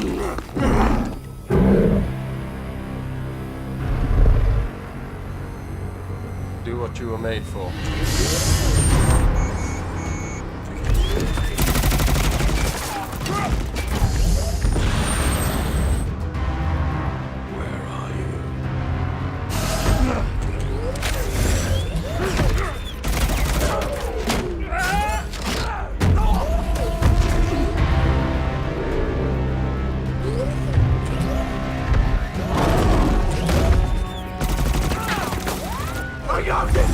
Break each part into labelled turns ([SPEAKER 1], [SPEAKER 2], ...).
[SPEAKER 1] Do what you were made for.
[SPEAKER 2] Where are you? I got this!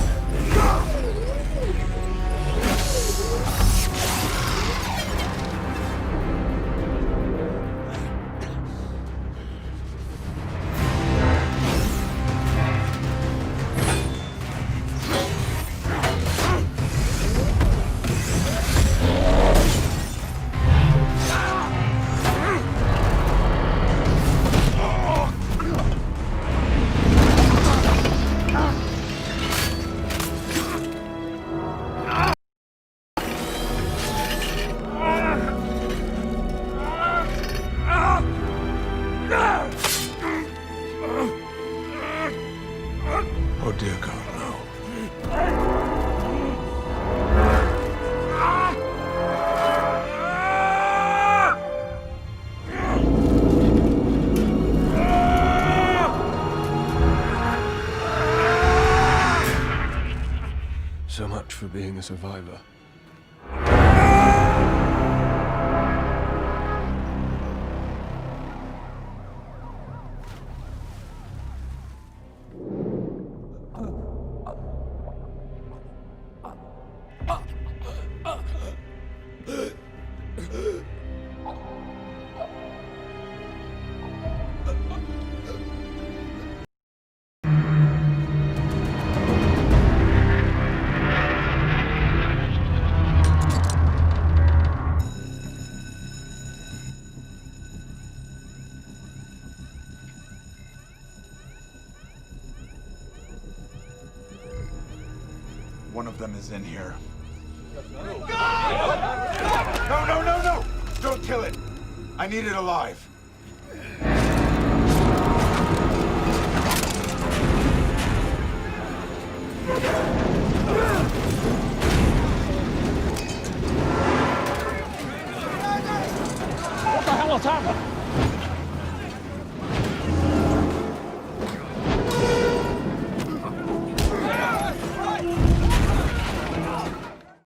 [SPEAKER 2] Oh dear God, no.
[SPEAKER 1] So much for being a survivor.
[SPEAKER 3] One of them is in here. No, no, no, no! Don't kill it! I need it alive.
[SPEAKER 4] What the hell is happening?